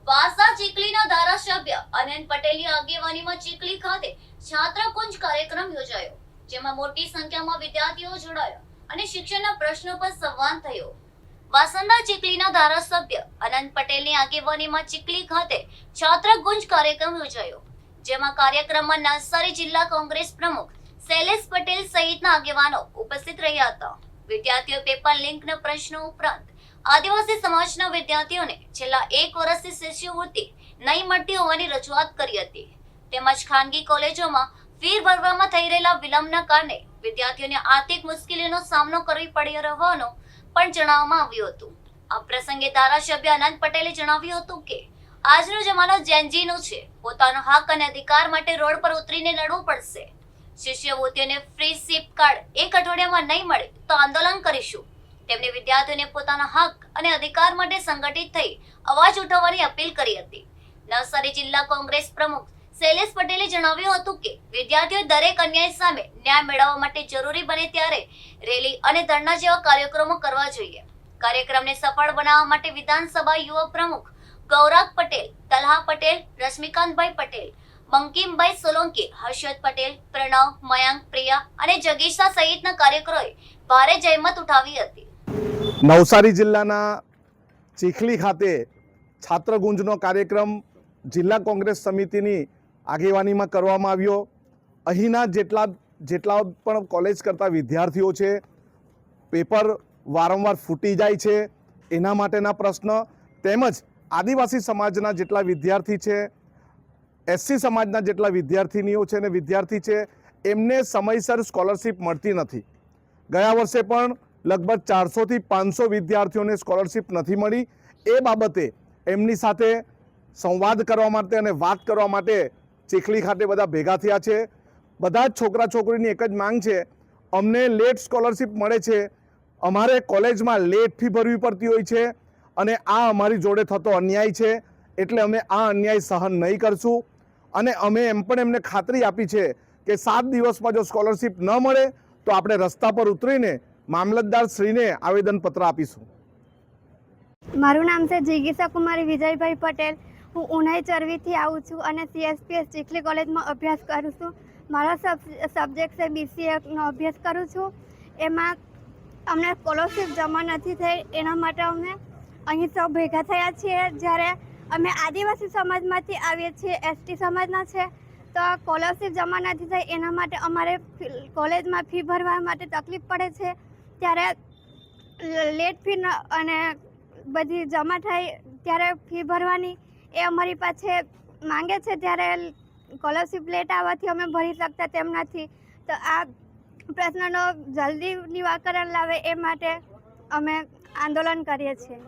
વાસા ચીખલીના ધારાસભ્ય અનંત પટેલની આગેવાનીમાં ચીખલી ખાતે છાત્રકુંજ કાર્યક્રમ યોજાયો, જેમાં મોટી સંખ્યામાં વિદ્યાર્થીઓ જોડાયા અને શિક્ષણના પ્રશ્નો પર સંવાદ થયો। વાસંદા ચીખલીના ધારાસભ્ય અનંત પટેલની આગેવાનીમાં ચીખલી ખાતે છાત્રકુંજ કાર્યક્રમ યોજાયો, જેમાં કાર્યક્રમમાં નવસારી જિલ્લા કોંગ્રેસ પ્રમુખ શૈલેષ પટેલ સહિતના આગેવાનો ઉપસ્થિત રહ્યા હતા। વિદ્યાર્થીઓ પેપર લીકના પ્રશ્નો ઉપરાંત આદિવાસી સમાજના વિદ્યાર્થીઓને છેલ્લા 1 વર્ષથી શિષ્યવૃત્તિ નહીં મળતી હોવાની રજૂઆત કરી હતી, તેમજ ખાનગી કોલેજોમાં ફી ભરવામાં થઈ રહેલા વિલંબના કારણે વિદ્યાર્થીઓને આર્થિક મુશ્કેલીઓનો સામનો કરવી પડી રહેવાનો પણ જણાવવામાં આવ્યું હતું। આ પ્રસંગે ધારાસભ્ય અનંત પટેલે જણાવ્યું હતું કે આજનો જમાનો જેનજીનો છે, પોતાનો હક અને અધિકાર માટે રોડ પર ઉતરીને લડવું પડશે। શિષ્યવૃત્તિઓને ફ્રી સિપ કાર્ડ 1 અઠવાડિયામાં નહીં મળે તો આંદોલન કરીશું। તેમણે વિદ્યાર્થીઓને પોતાના હક અને અધિકાર માટે સંગઠિત થઈ અવાજ ઉઠાવવાની અપીલ કરી હતી। નવસારી જિલ્લા કોંગ્રેસ પ્રમુખ શૈલેષ પટેલે જણાવ્યું હતું કે વિદ્યાર્થીઓ દરેક અન્યાય સામે ન્યાય મેળવવા માટે જરૂરી બને ત્યારે રેલી અને ધરણા જેવા કાર્યક્રમો કરવા જોઈએ। કાર્યક્રમને સફળ બનાવવા માટે વિધાનસભા યુવા પ્રમુખ ગૌરાગ પટેલ, તલહા પટેલ, રશ્મિકાંતભાઈ પટેલ, બંકિમભાઈ સોલંકી, હર્ષદ પટેલ, પ્રણવ, મયંક, પ્રિયા અને જગીશા સહિતના કાર્યકરોએ ભારે જહેમત ઉઠાવી હતી। નવસારી જિલ્લાના ચીખલી ખાતે છાત્રકુંજનો કાર્યક્રમ જિલ્લા કોંગ્રેસ સમિતિની આગેવાનીમાં કરવામાં આવ્યો। અહીંના જેટલા પણ કોલેજ કરતા વિદ્યાર્થીઓ છે, પેપર વારંવાર ફૂટી જાય છે, એના માટેના પ્રશ્ન, તેમજ આદિવાસી સમાજના જેટલા વિદ્યાર્થી છે, એસસી સમાજના જેટલા વિદ્યાર્થીનીઓ છે અને વિદ્યાર્થી છે, એમને સમયસર સ્કોલરશિપ મળતી નથી। ગયા વર્ષે પણ લગભગ 400 થી 500 વિદ્યાર્થીઓને સ્કોલરશિપ નથી મળી। એ બાબતે એમની સાથે સંવાદ કરવા માટે અને વાત કરવા માટે ચીખલી ખાતે બધા ભેગા થયા છે। બધા જ છોકરા છોકરીની એક જ માંગ છે, અમને લેટ સ્કોલરશિપ મળે છે, અમારે કોલેજમાં લેટ ફી ભરવી પડતી હોય છે અને આ અમારી જોડે થતો અન્યાય છે, એટલે અમે આ અન્યાય સહન નહીં કરશું। અને અમે એમ પણ એમને ખાતરી આપી છે કે 7 દિવસમાં જો સ્કોલરશિપ ન મળે તો આપણે રસ્તા પર ઉતરીને મામલતદાર શ્રીને આવેદનપત્ર આપીશું। મારું નામ છે જિગીષા કુમારી વિજયભાઈ પટેલ। હું ઉનાઈ ચરવીથી આવું છું અને CSPS ચીખલી કોલેજમાં અભ્યાસ કરું છું। મારો સબ્જેક્ટ છે BCAનો અભ્યાસ કરું છું। એમાં અમને સ્કોલરશિપ જમા નથી થઈ, એના માટે અમે અહીં સૌ ભેગા થયા છીએ। જ્યારે અમે આદિવાસી સમાજમાંથી આવીએ છીએ, ST સમાજના છે, તો સ્કોલરશિપ જમા નથી થઈ, એના માટે અમારે કોલેજમાં ફી ભરવા માટે તકલીફ પડે છે। ત્યારે લેટ ફી અને બધી જમા થાય ત્યારે ફી ભરવાની એ અમારી પાસે માંગે છે, ત્યારે સ્કોલરશિપ લેટ આવવાથી અમે ભરી શકતા તેમ નથી। તો આ પ્રશ્નનો જલ્દી નિરાકરણ લાવે એ માટે અમે આંદોલન કરીએ છીએ।